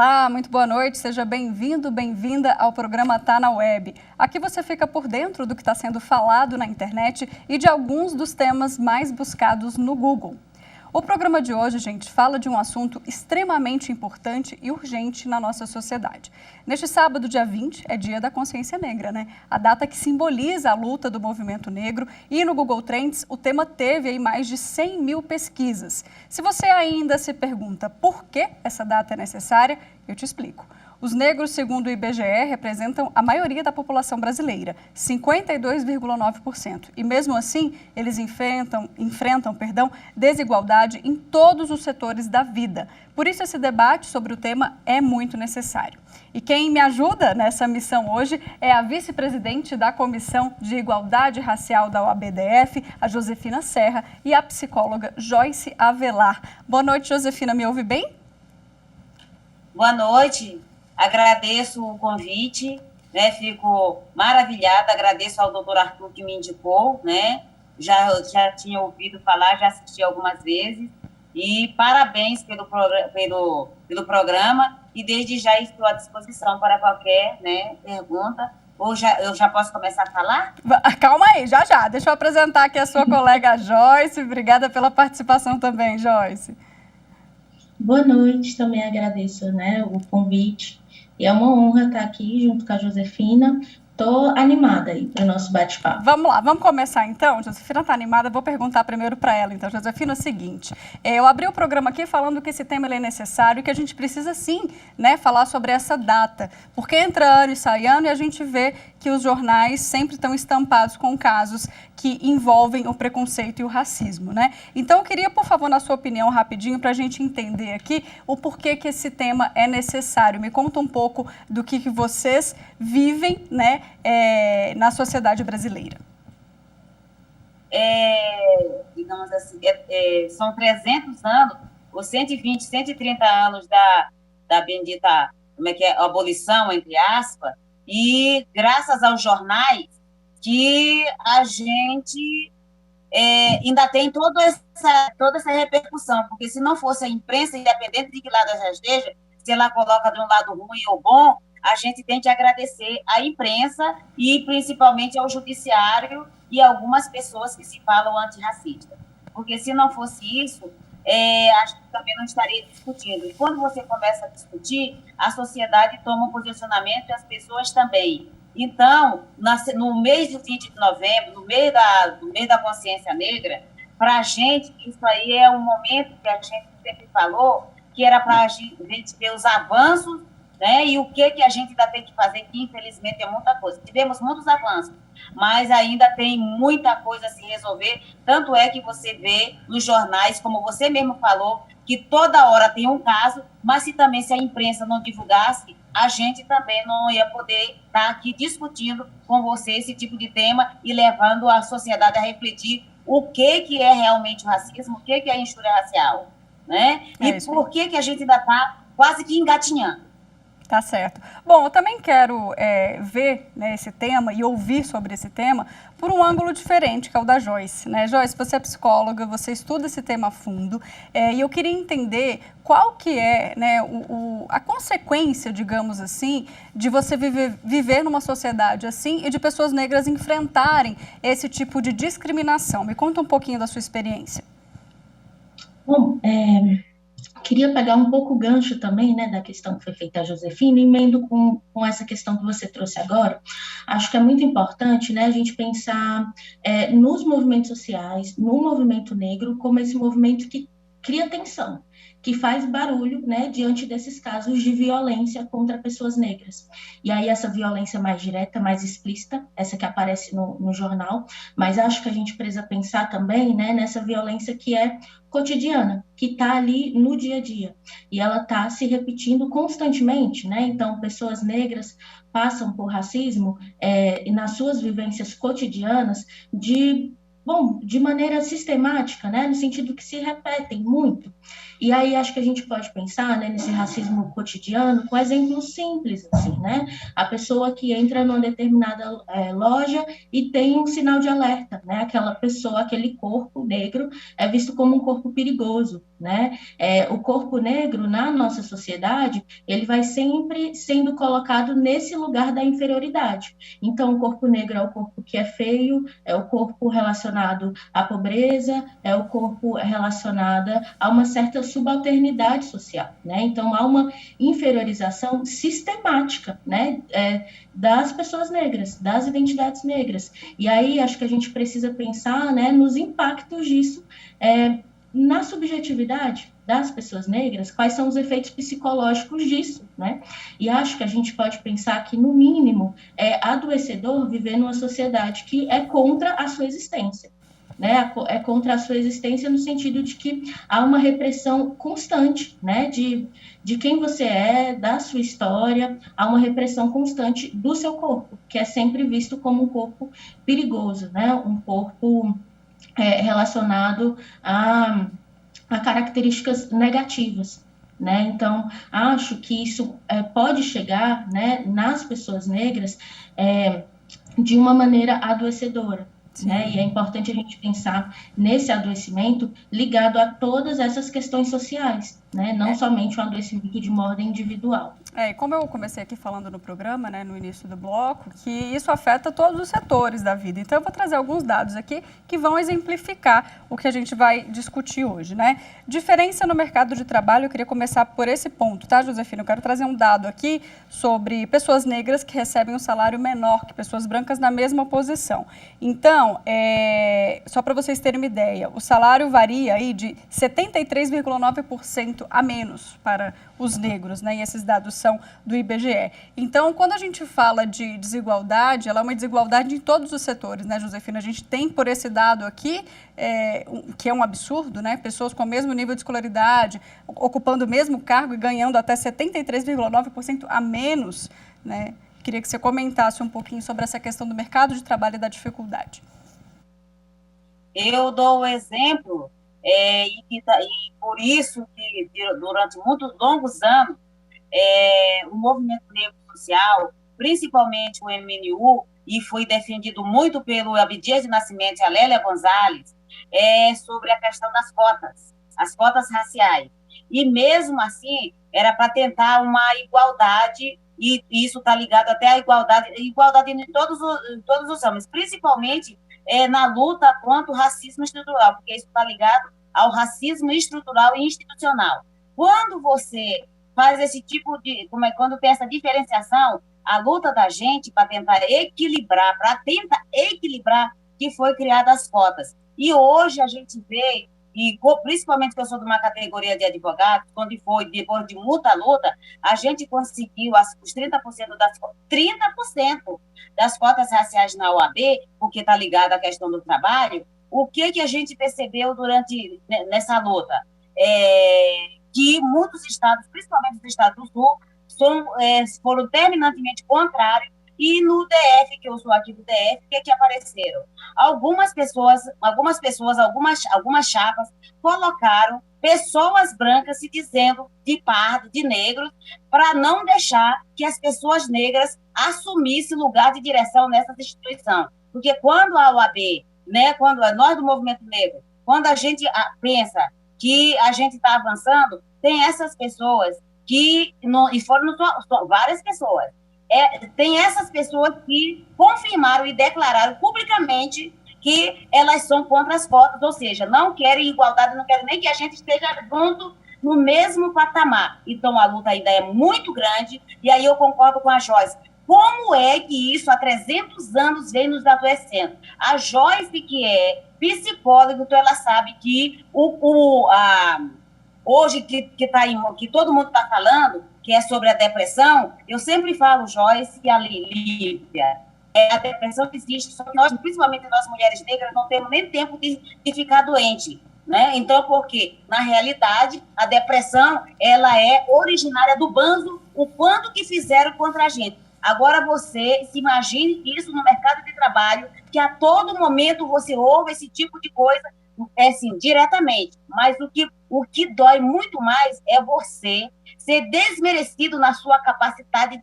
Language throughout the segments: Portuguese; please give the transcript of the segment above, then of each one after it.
Olá, muito boa noite, seja bem-vindo, bem-vinda ao programa Tá na Web. Aqui você fica por dentro do que está sendo falado na internet e de alguns dos temas mais buscados no Google. O programa de hoje, gente, fala de um assunto extremamente importante e urgente na nossa sociedade. Neste sábado, dia 20, é dia da consciência negra, né? A data que simboliza a luta do movimento negro, e no Google Trends o tema teve aí mais de 100 mil pesquisas. Se você ainda se pergunta por que essa data é necessária, eu te explico. Os negros, segundo o IBGE, representam a maioria da população brasileira, 52,9%. E mesmo assim, eles enfrentam desigualdade em todos os setores da vida. Por isso, esse debate sobre o tema é muito necessário. E quem me ajuda nessa missão hoje é a vice-presidente da Comissão de Igualdade Racial da OABDF, a Josefina Serra, e a psicóloga Joyce Avelar. Boa noite, Josefina. Me ouve bem? Boa noite. Agradeço o convite, né? Fico maravilhada, agradeço ao doutor Arthur que me indicou, né? Já tinha ouvido falar, já assisti algumas vezes, e parabéns pelo programa, e desde já estou à disposição para qualquer, né, pergunta. Eu já posso começar a falar? Calma aí, já. Deixa eu apresentar aqui a sua colega Joyce. Obrigada pela participação também, Joyce. Boa noite, também agradeço, né, o convite. E é uma honra estar aqui junto com a Josefina. Estou animada aí para o nosso bate-papo. Vamos lá, vamos começar então. Josefina está animada, vou perguntar primeiro para ela. Então, Josefina, é o seguinte, eu abri o programa aqui falando que esse tema é necessário e que a gente precisa sim, né, falar sobre essa data. Porque entra ano e sai ano e a gente vê que os jornais sempre estão estampados com casos que envolvem o preconceito e o racismo, né? Então, eu queria, por favor, na sua opinião, rapidinho, para a gente entender aqui o porquê que esse tema é necessário. Me conta um pouco do que vocês vivem, né, na sociedade brasileira. Digamos assim, são 300 anos, ou 120, 130 anos da bendita, abolição, entre aspas, e graças aos jornais que a gente ainda tem toda essa repercussão, porque se não fosse a imprensa, independente de que lado ela esteja, se ela coloca de um lado ruim ou bom, a gente tem que agradecer à imprensa e principalmente ao judiciário e algumas pessoas que se falam antirracistas. Porque se não fosse isso, a gente também não estaria discutindo. E quando você começa a discutir, a sociedade toma um posicionamento e as pessoas também. Então, no mês de 20 de novembro, no mês da consciência negra, para a gente, isso aí é um momento que a gente sempre falou, que era para a gente ver os avanços, né, e o que a gente ainda tem que fazer, que infelizmente é muita coisa. Tivemos muitos avanços, mas ainda tem muita coisa a se resolver, tanto é que você vê nos jornais, como você mesmo falou, que toda hora tem um caso, mas se a imprensa não divulgasse, a gente também não ia poder estar aqui discutindo com você esse tipo de tema e levando a sociedade a refletir o que é realmente o racismo, o que é a injúria racial, né? E por que a gente ainda está quase que engatinhando. Tá certo. Bom, eu também quero ver, né, esse tema e ouvir sobre esse tema por um ângulo diferente, que é o da Joyce, né? Joyce, você é psicóloga, você estuda esse tema a fundo, e eu queria entender qual que é, né, a consequência, digamos assim, de você viver numa sociedade assim e de pessoas negras enfrentarem esse tipo de discriminação. Me conta um pouquinho da sua experiência. Bom, queria pegar um pouco o gancho também, né, da questão que foi feita a Josefina, e emendo com essa questão que você trouxe agora. Acho que é muito importante, né, a gente pensar nos movimentos sociais, no movimento negro, como esse movimento que cria tensão, que faz barulho, né, diante desses casos de violência contra pessoas negras. E aí essa violência mais direta, mais explícita, essa que aparece no jornal, mas acho que a gente precisa pensar também, né, nessa violência que é cotidiana, que está ali no dia a dia, e ela está se repetindo constantemente, né? Então, pessoas negras passam por racismo nas suas vivências cotidianas de maneira sistemática, né? No sentido que se repetem muito. E aí acho que a gente pode pensar, né, nesse racismo cotidiano com exemplos simples, assim, né? A pessoa que entra numa determinada loja e tem um sinal de alerta, né? Aquela pessoa, aquele corpo negro é visto como um corpo perigoso, né? O corpo negro na nossa sociedade, ele vai sempre sendo colocado nesse lugar da inferioridade. Então, o corpo negro é o corpo que é feio, é o corpo relacionado à pobreza, é o corpo relacionado a uma certa subalternidade social, né? Então, há uma inferiorização sistemática, né? Das pessoas negras, das identidades negras. E aí, acho que a gente precisa pensar, né, nos impactos disso, na subjetividade das pessoas negras, quais são os efeitos psicológicos disso, né? E acho que a gente pode pensar que, no mínimo, é adoecedor viver numa sociedade que é contra a sua existência, né? É contra a sua existência no sentido de que há uma repressão constante, né? De quem você é, da sua história, há uma repressão constante do seu corpo, que é sempre visto como um corpo perigoso, né? Um corpo relacionado a características negativas, né? Então, acho que isso pode chegar, né, nas pessoas negras de uma maneira adoecedora, né? E é importante a gente pensar nesse adoecimento ligado a todas essas questões sociais, né? Não somente um adoecimento de uma ordem individual. E como eu comecei aqui falando no programa, né, no início do bloco, que isso afeta todos os setores da vida. Então, eu vou trazer alguns dados aqui que vão exemplificar o que a gente vai discutir hoje, né? Diferença no mercado de trabalho, eu queria começar por esse ponto, tá, Josefina? Eu quero trazer um dado aqui sobre pessoas negras que recebem um salário menor que pessoas brancas na mesma posição. Então, só para vocês terem uma ideia, o salário varia aí de 73,9% a menos para os negros, né? E esses dados são do IBGE. Então, quando a gente fala de desigualdade, ela é uma desigualdade em todos os setores, né, Josefina? A gente tem por esse dado aqui, que é um absurdo, né? Pessoas com o mesmo nível de escolaridade, ocupando o mesmo cargo e ganhando até 73,9% a menos, né? Queria que você comentasse um pouquinho sobre essa questão do mercado de trabalho e da dificuldade. Eu dou o exemplo, e por isso que durante muitos longos anos, o movimento negro social, principalmente o MNU, e foi defendido muito pelo Abdias de Nascimento e a Lélia Gonzalez, sobre a questão das as cotas raciais. E mesmo assim, era para tentar uma igualdade, e isso está ligado até à igualdade em todos os ramos, principalmente na luta contra o racismo estrutural, porque isso está ligado ao racismo estrutural e institucional. Quando você faz esse tipo de... quando tem essa diferenciação, a luta da gente para tentar equilibrar, que foi criada as cotas. E hoje a gente vê, e principalmente que eu sou de uma categoria de advogados, quando foi depois de muita luta, a gente conseguiu os 30% das cotas raciais na OAB, porque está ligado à questão do trabalho. O que a gente percebeu nessa luta? Que muitos estados, principalmente os estados do Sul, foram terminantemente contrários, e no DF, que eu sou aqui do DF, que apareceram? Algumas chapas colocaram pessoas brancas se dizendo de pardo, de negros, para não deixar que as pessoas negras assumissem lugar de direção nessas instituições. Porque quando a OAB, né, quando nós do Movimento Negro, quando a gente pensa que a gente está avançando, tem essas pessoas e foram várias pessoas, tem essas pessoas que confirmaram e declararam publicamente que elas são contra as cotas, ou seja, não querem igualdade, não querem nem que a gente esteja junto no mesmo patamar. Então, a luta ainda é muito grande, e aí eu concordo com a Joyce. Como é que isso há 300 anos vem nos adoecendo? A Joyce, que é psicóloga, então ela sabe que hoje que todo mundo está falando, que é sobre a depressão, eu sempre falo, Joyce e a Lívia, a depressão existe, só que nós, principalmente nós mulheres negras, não temos nem tempo de ficar doente, né? Então, porque, na realidade, a depressão, ela é originária do banzo, o quanto que fizeram contra a gente. Agora você se imagine isso no mercado de trabalho, que a todo momento você ouve esse tipo de coisa, assim, diretamente, mas o que O que dói muito mais é você ser desmerecido na sua capacidade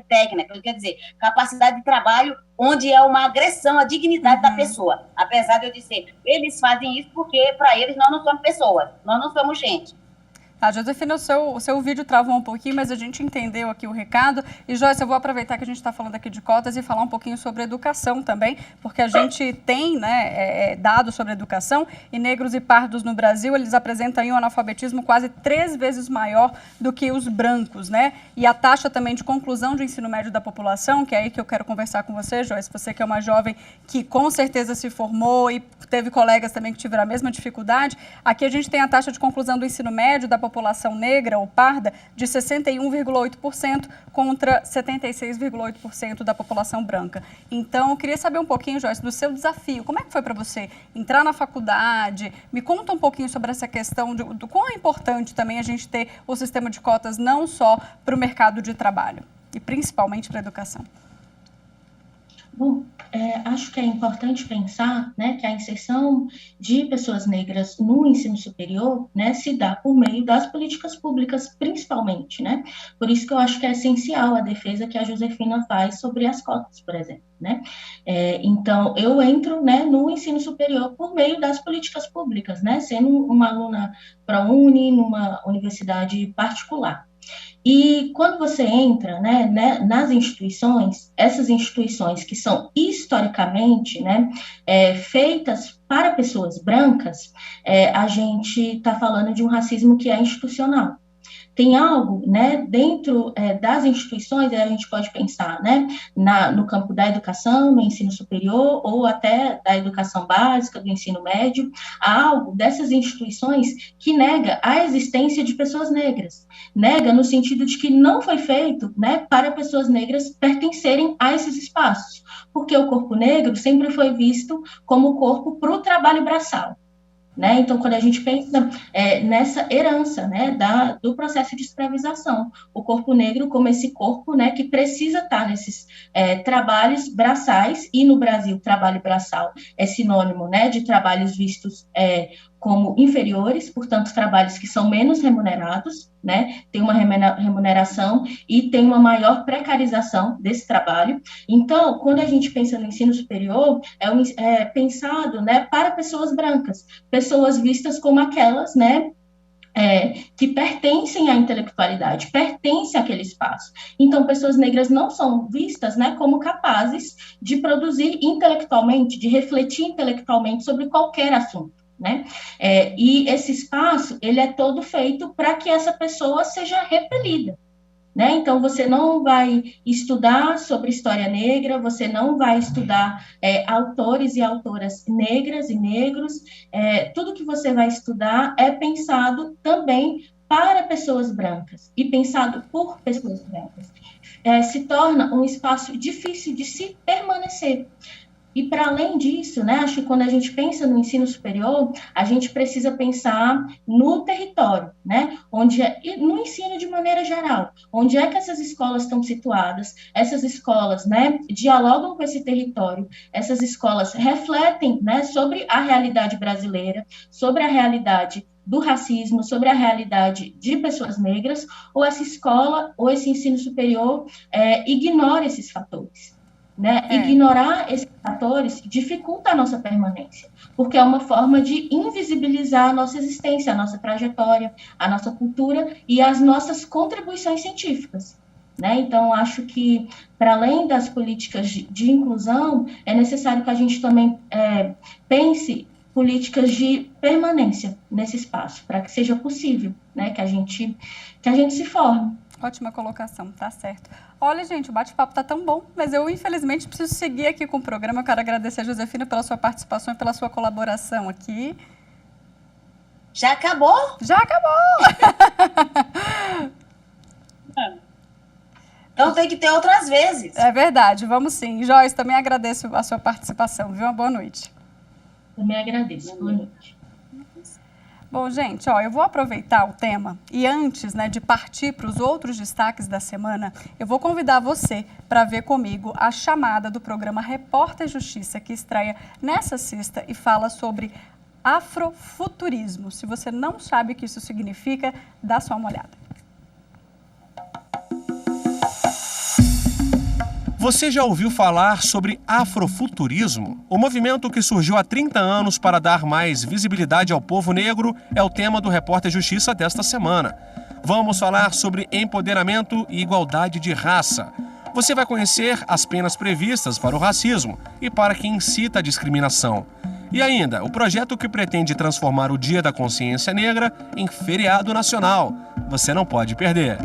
técnica, quer dizer, capacidade de trabalho, onde é uma agressão à dignidade da pessoa. Apesar de eu dizer, eles fazem isso porque, para eles, nós não somos pessoas, nós não somos gente. Tá, Josefina, o seu vídeo travou um pouquinho, mas a gente entendeu aqui o recado. E, Joyce, eu vou aproveitar que a gente está falando aqui de cotas e falar um pouquinho sobre educação também, porque a gente tem, né, dados sobre educação, e negros e pardos no Brasil, eles apresentam um analfabetismo quase 3 vezes maior do que os brancos, né? E a taxa também de conclusão de ensino médio da população, que é aí que eu quero conversar com você, Joyce, você que é uma jovem que com certeza se formou e teve colegas também que tiveram a mesma dificuldade. Aqui a gente tem a taxa de conclusão do ensino médio da população negra ou parda de 61,8% contra 76,8% da população branca. Então, eu queria saber um pouquinho, Joyce, do seu desafio. Como é que foi para você entrar na faculdade? Me conta um pouquinho sobre essa questão do quão é importante também a gente ter o sistema de cotas não só para o mercado de trabalho e principalmente para a educação. Bom, acho que é importante pensar, né, que a inserção de pessoas negras no ensino superior, né, se dá por meio das políticas públicas, principalmente, né? Por isso que eu acho que é essencial a defesa que a Josefina faz sobre as cotas, por exemplo, né? Então, eu entro, né, no ensino superior por meio das políticas públicas, né, sendo uma aluna ProUni numa universidade particular. E quando você entra, né, nas instituições, essas instituições que são historicamente, né, feitas para pessoas brancas, a gente está falando de um racismo que é institucional. Tem algo, né, dentro das instituições, a gente pode pensar, né, no campo da educação, no ensino superior, ou até da educação básica, do ensino médio, há algo dessas instituições que nega a existência de pessoas negras. Nega no sentido de que não foi feito, né, para pessoas negras pertencerem a esses espaços, porque o corpo negro sempre foi visto como corpo para o trabalho braçal. Né? Então, quando a gente pensa nessa herança, né, do processo de escravização, o corpo negro como esse corpo, né, que precisa estar nesses trabalhos braçais, e no Brasil trabalho braçal é sinônimo, né, de trabalhos vistos como inferiores, portanto, trabalhos que são menos remunerados, né, tem uma remuneração e tem uma maior precarização desse trabalho. Então, quando a gente pensa no ensino superior, é pensado, né, para pessoas brancas, pessoas vistas como aquelas, né, que pertencem à intelectualidade, pertencem àquele espaço. Então, pessoas negras não são vistas, né, como capazes de produzir intelectualmente, de refletir intelectualmente sobre qualquer assunto. Né? E esse espaço, ele é todo feito para que essa pessoa seja repelida. Né? Então, você não vai estudar sobre história negra, você não vai estudar autores e autoras negras e negros, tudo que você vai estudar é pensado também para pessoas brancas e pensado por pessoas brancas. Se torna um espaço difícil de se permanecer. E, para além disso, né, acho que quando a gente pensa no ensino superior, a gente precisa pensar no território, né, e no ensino de maneira geral, onde é que essas escolas estão situadas, essas escolas, né, dialogam com esse território, essas escolas refletem, né, sobre a realidade brasileira, sobre a realidade do racismo, sobre a realidade de pessoas negras, ou essa escola, ou esse ensino superior ignora esses fatores. Né? Ignorar esses fatores dificulta a nossa permanência, porque é uma forma de invisibilizar a nossa existência, a nossa trajetória, a nossa cultura e as nossas contribuições científicas. Né? Então, acho que, para além das políticas de inclusão, é necessário que a gente também pense políticas de permanência nesse espaço, para que seja possível, né, que a gente se forme. Ótima colocação, tá certo. Olha, gente, o bate-papo tá tão bom, mas eu, infelizmente, preciso seguir aqui com o programa. Eu quero agradecer a Josefina pela sua participação e pela sua colaboração aqui. Já acabou? Já acabou! Então tem que ter outras vezes. É verdade, vamos sim. Joyce, também agradeço a sua participação, viu? Uma boa noite. Também agradeço. Boa noite. Bom, gente, eu vou aproveitar o tema e antes, né, de partir para os outros destaques da semana, eu vou convidar você para ver comigo a chamada do programa Repórter Justiça, que estreia nessa sexta e fala sobre afrofuturismo. Se você não sabe o que isso significa, dá só uma olhada. Você já ouviu falar sobre afrofuturismo? O movimento que surgiu há 30 anos para dar mais visibilidade ao povo negro é o tema do Repórter Justiça desta semana. Vamos falar sobre empoderamento e igualdade de raça. Você vai conhecer as penas previstas para o racismo e para quem incita a discriminação. E ainda, o projeto que pretende transformar o Dia da Consciência Negra em feriado nacional. Você não pode perder.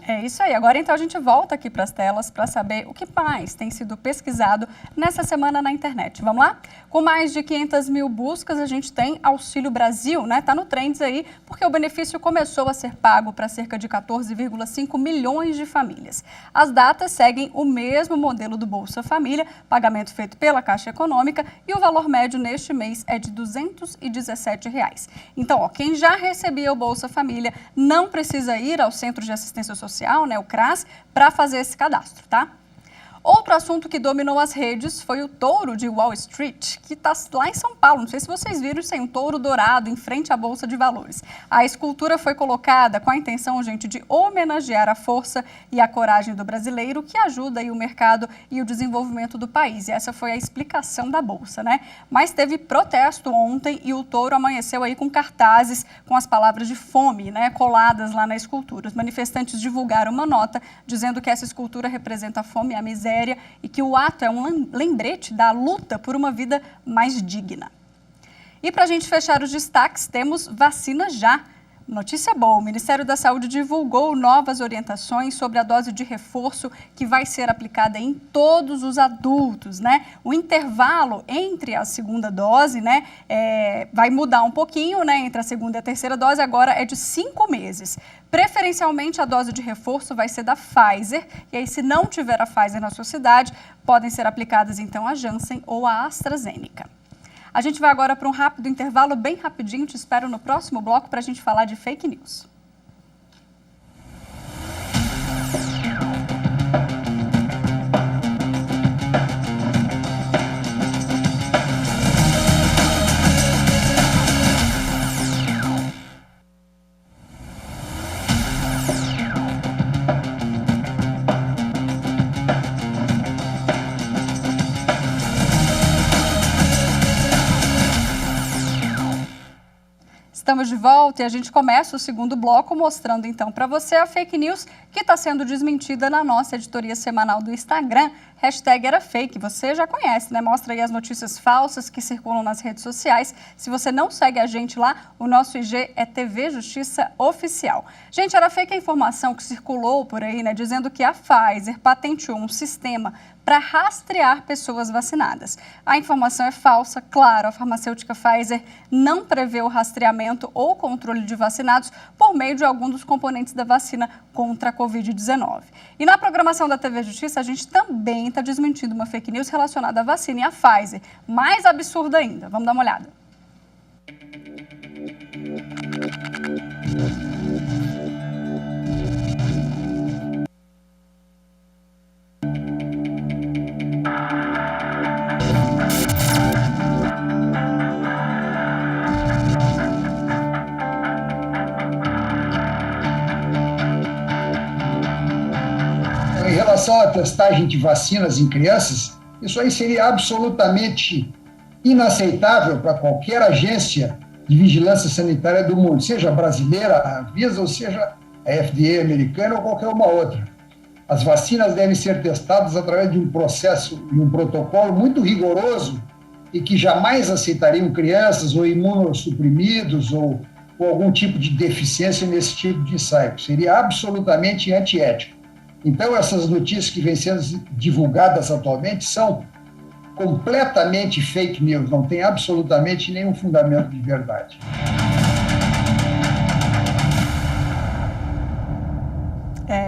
É isso aí. Agora, então, a gente volta aqui para as telas para saber o que mais tem sido pesquisado nessa semana na internet. Vamos lá? Com mais de 500 mil buscas, a gente tem Auxílio Brasil, né? Tá no Trends aí, porque o benefício começou a ser pago para cerca de 14,5 milhões de famílias. As datas seguem o mesmo modelo do Bolsa Família, pagamento feito pela Caixa Econômica, e o valor médio neste mês é de R$ 217. Então, ó, quem já recebia o Bolsa Família não precisa ir ao Centro de Assistência Social, né, o CRAS, para fazer esse cadastro, tá? Outro assunto que dominou as redes foi o touro de Wall Street, que está lá em São Paulo. Não sei se vocês viram, isso aí, um touro dourado em frente à Bolsa de Valores. A escultura foi colocada com a intenção, gente, de homenagear a força e a coragem do brasileiro, que ajuda aí o mercado e o desenvolvimento do país. E essa foi a explicação da Bolsa, né? Mas teve protesto ontem e o touro amanheceu aí com cartazes com as palavras de fome, né, coladas lá na escultura. Os manifestantes divulgaram uma nota dizendo que essa escultura representa a fome e a miséria e que o ato é um lembrete da luta por uma vida mais digna. E para a gente fechar os destaques, temos vacina já. Notícia boa, o Ministério da Saúde divulgou novas orientações sobre a dose de reforço que vai ser aplicada em todos os adultos, né? O intervalo entre a segunda dose, né, vai mudar um pouquinho, né, entre a segunda e a terceira dose, agora é de 5 meses. Preferencialmente, a dose de reforço vai ser da Pfizer, e aí se não tiver a Pfizer na sua cidade, podem ser aplicadas então a Janssen ou a AstraZeneca. A gente vai agora para um rápido intervalo, bem rapidinho, te espero no próximo bloco para a gente falar de fake news. Estamos de volta e a gente começa o segundo bloco mostrando então para você a fake news que está sendo desmentida na nossa editoria semanal do Instagram, #EraFake. Você já conhece, né? Mostra aí as notícias falsas que circulam nas redes sociais. Se você não segue a gente lá, o nosso IG é TV Justiça Oficial. Gente, era fake a informação que circulou por aí, né? Dizendo que a Pfizer patenteou um sistema para rastrear pessoas vacinadas. A informação é falsa, claro, a farmacêutica Pfizer não prevê o rastreamento ou controle de vacinados por meio de algum dos componentes da vacina contra a Covid-19. E na programação da TV Justiça, a gente também está desmentindo uma fake news relacionada à vacina e à Pfizer. Mais absurda ainda. Vamos dar uma olhada. Em relação à testagem de vacinas em crianças, isso aí seria absolutamente inaceitável para qualquer agência de vigilância sanitária do mundo, seja brasileira, a Anvisa, ou seja a FDA americana ou qualquer uma outra. As vacinas devem ser testadas através de um processo e um protocolo muito rigoroso e que jamais aceitariam crianças ou imunossuprimidos ou algum tipo de deficiência nesse tipo de ensaio. Seria absolutamente antiético. Então, essas notícias que vêm sendo divulgadas atualmente são completamente fake news, não tem absolutamente nenhum fundamento de verdade.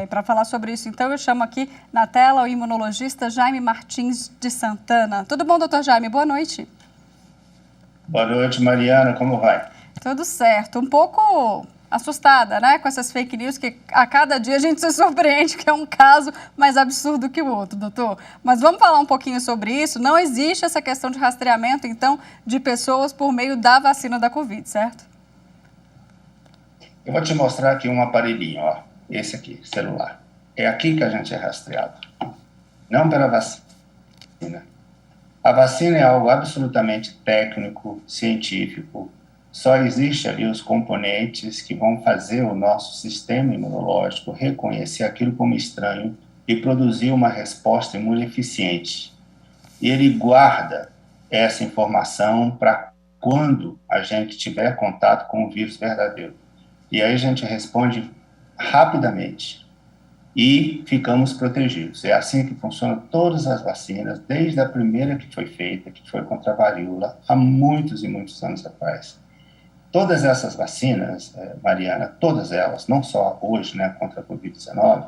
Para falar sobre isso, então, eu chamo aqui na tela o imunologista Jaime Martins de Santana. Tudo bom, doutor Jaime? Boa noite. Boa noite, Mariana. Como vai? Tudo certo. Um pouco assustada, né, com essas fake news que a cada dia a gente se surpreende que é um caso mais absurdo que o outro, doutor. Mas vamos falar um pouquinho sobre isso. Não existe essa questão de rastreamento, então, de pessoas por meio da vacina da Covid, certo? Eu vou te mostrar aqui um aparelhinho, ó. Esse aqui, celular. É aqui que a gente é rastreado. Não pela vacina. A vacina é algo absolutamente técnico, científico. Só existe ali os componentes que vão fazer o nosso sistema imunológico reconhecer aquilo como estranho e produzir uma resposta imune eficiente. E ele guarda essa informação para quando a gente tiver contato com o vírus verdadeiro. E aí a gente responde rapidamente e ficamos protegidos. É assim que funcionam todas as vacinas, desde a primeira que foi feita, que foi contra a varíola, há muitos e muitos anos atrás. Todas essas vacinas, Mariana, todas elas, não só hoje, né, contra a Covid-19,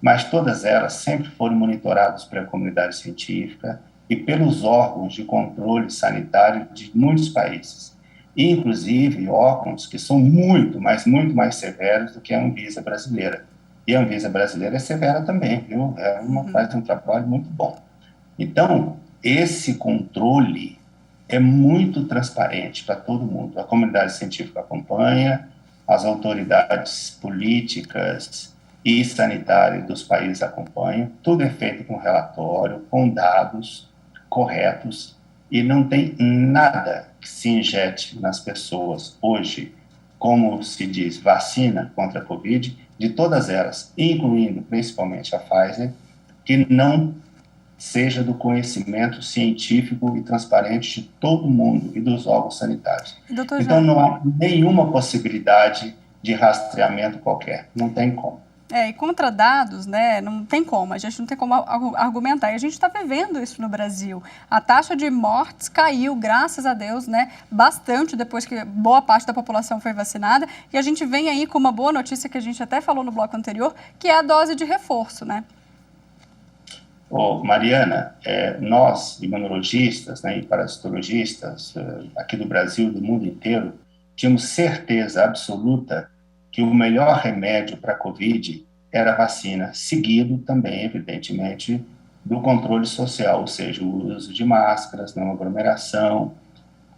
mas todas elas sempre foram monitoradas pela comunidade científica e pelos órgãos de controle sanitário de muitos países, inclusive órgãos que são muito mais severos do que a Anvisa brasileira. E a Anvisa brasileira é severa também, viu? Faz um trabalho muito bom. Então, esse controle é muito transparente para todo mundo. A comunidade científica acompanha, as autoridades políticas e sanitárias dos países acompanham. Tudo é feito com relatório, com dados corretos, e não tem nada que se injete nas pessoas hoje, como se diz, vacina contra a Covid, de todas elas, incluindo principalmente a Pfizer, que não seja do conhecimento científico e transparente de todo mundo e dos órgãos sanitários. Então, não há nenhuma possibilidade de rastreamento qualquer, não tem como. E contra dados, né, não tem como, a gente não tem como argumentar. E a gente está vivendo isso no Brasil. A taxa de mortes caiu, graças a Deus, né, bastante depois que boa parte da população foi vacinada. E a gente vem aí com uma boa notícia que a gente até falou no bloco anterior, que é a dose de reforço, né? Mariana, nós, imunologistas, né, e parasitologistas aqui do Brasil, do mundo inteiro, tínhamos certeza absoluta que o melhor remédio para a Covid era a vacina, seguido também, evidentemente, do controle social, ou seja, o uso de máscaras, não aglomeração,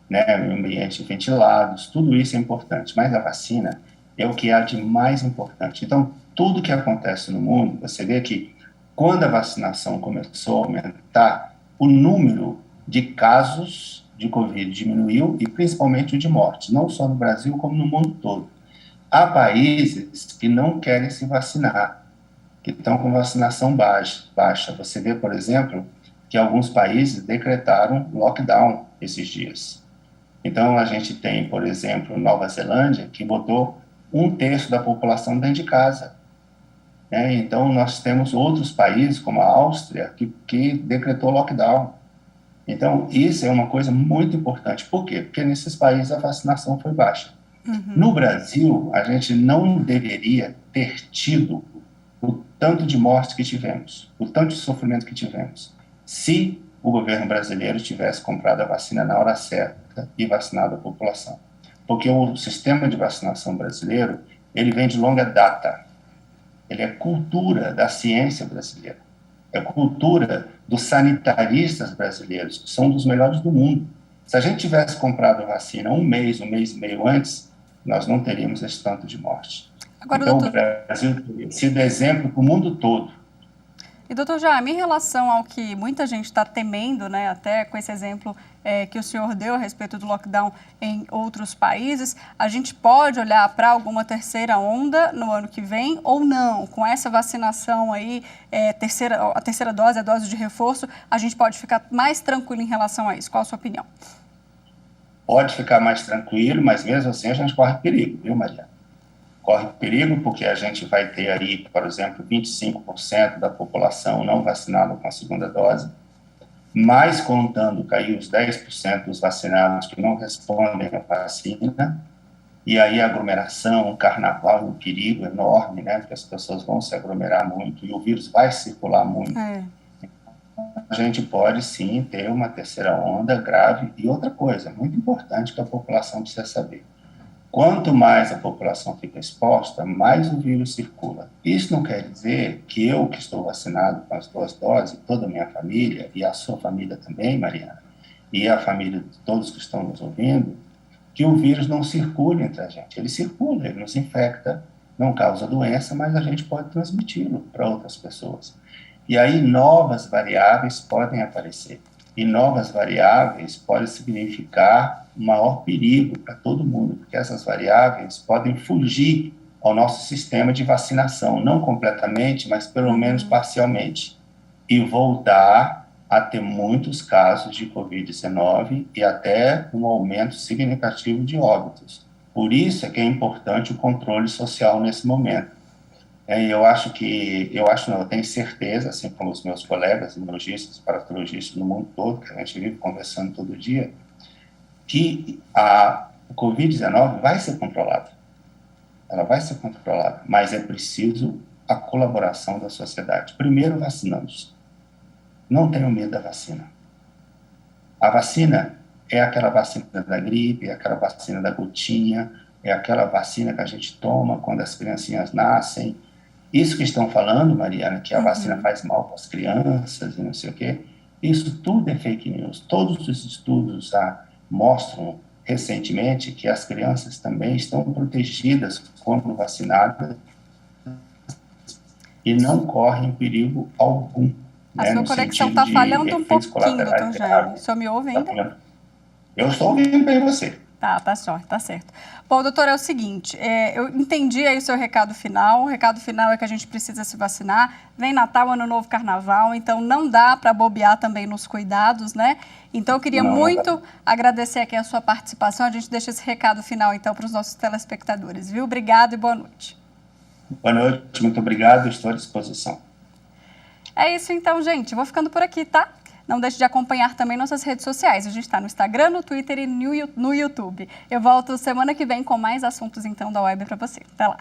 né, ambientes ventilados, tudo isso é importante, mas a vacina é o que há de mais importante. Então, tudo que acontece no mundo, você vê que quando a vacinação começou a aumentar, o número de casos de Covid diminuiu e principalmente o de mortes, não só no Brasil, como no mundo todo. Há países que não querem se vacinar, que estão com vacinação baixa. Você vê, por exemplo, que alguns países decretaram lockdown esses dias. Então, a gente tem, por exemplo, Nova Zelândia, que botou 1/3 da população dentro de casa. Então, nós temos outros países, como a Áustria, que decretou lockdown. Então, isso é uma coisa muito importante. Por quê? Porque nesses países a vacinação foi baixa. Uhum. No Brasil, a gente não deveria ter tido o tanto de mortes que tivemos, o tanto de sofrimento que tivemos, se o governo brasileiro tivesse comprado a vacina na hora certa e vacinado a população. Porque o sistema de vacinação brasileiro, ele vem de longa data. Ele é cultura da ciência brasileira. É cultura dos sanitaristas brasileiros, que são dos melhores do mundo. Se a gente tivesse comprado a vacina um mês e meio antes, nós não teríamos esse tanto de morte. Agora, então, doutor, o Brasil teria sido exemplo para o mundo todo. E, doutor Jaime, em relação ao que muita gente está temendo, né, até com esse exemplo que o senhor deu a respeito do lockdown em outros países, a gente pode olhar para alguma terceira onda no ano que vem ou não? Com essa vacinação aí, a terceira dose, a dose de reforço, a gente pode ficar mais tranquilo em relação a isso? Qual a sua opinião? Pode ficar mais tranquilo, mas mesmo assim a gente corre perigo, viu, Mariana? Corre perigo porque a gente vai ter aí, por exemplo, 25% da população não vacinada com a segunda dose, mais contando cair os 10% dos vacinados que não respondem à vacina, e aí a aglomeração, o carnaval é um perigo enorme, né, porque as pessoas vão se aglomerar muito e o vírus vai circular muito. A gente pode, sim, ter uma terceira onda grave. E outra coisa, muito importante que a população precisa saber. Quanto mais a população fica exposta, mais o vírus circula. Isso não quer dizer que eu, que estou vacinado com as 2 doses, toda a minha família, e a sua família também, Mariana, e a família de todos que estão nos ouvindo, que o vírus não circule entre a gente. Ele circula, ele nos infecta, não causa doença, mas a gente pode transmiti-lo para outras pessoas. E aí novas variáveis podem aparecer. E novas variáveis podem significar um maior perigo para todo mundo, porque essas variáveis podem fugir ao nosso sistema de vacinação, não completamente, mas pelo menos parcialmente, e voltar a ter muitos casos de Covid-19 e até um aumento significativo de óbitos. Por isso é que é importante o controle social nesse momento. Eu tenho certeza, assim como os meus colegas imunologistas, parasitologistas no mundo todo, que a gente vive conversando todo dia, que a Covid-19 vai ser controlada. Ela vai ser controlada, mas é preciso a colaboração da sociedade. Primeiro, vacinamos. Não tenham medo da vacina. A vacina é aquela vacina da gripe, é aquela vacina da gotinha, é aquela vacina que a gente toma quando as criancinhas nascem. Isso que estão falando, Mariana, que a vacina faz mal para as crianças e não sei o quê, isso tudo é fake news. Todos os estudos mostram recentemente que as crianças também estão protegidas quando vacinadas e não correm perigo algum. A sua conexão está falhando um pouquinho, doutor Jaime. O senhor me ouve ainda? Eu estou ouvindo bem você. Tá certo. Bom, doutor, é o seguinte, eu entendi aí o seu recado final. O recado final é que a gente precisa se vacinar. Vem Natal, Ano Novo, Carnaval, então não dá para bobear também nos cuidados, né? Então eu queria muito agradecer aqui a sua participação. A gente deixa esse recado final, então, para os nossos telespectadores, viu? Obrigado e boa noite. Boa noite, muito obrigado, estou à disposição. É isso então, gente. Vou ficando por aqui, tá? Não deixe de acompanhar também nossas redes sociais. A gente está no Instagram, no Twitter e no YouTube. Eu volto semana que vem com mais assuntos, então, da web para você. Até lá.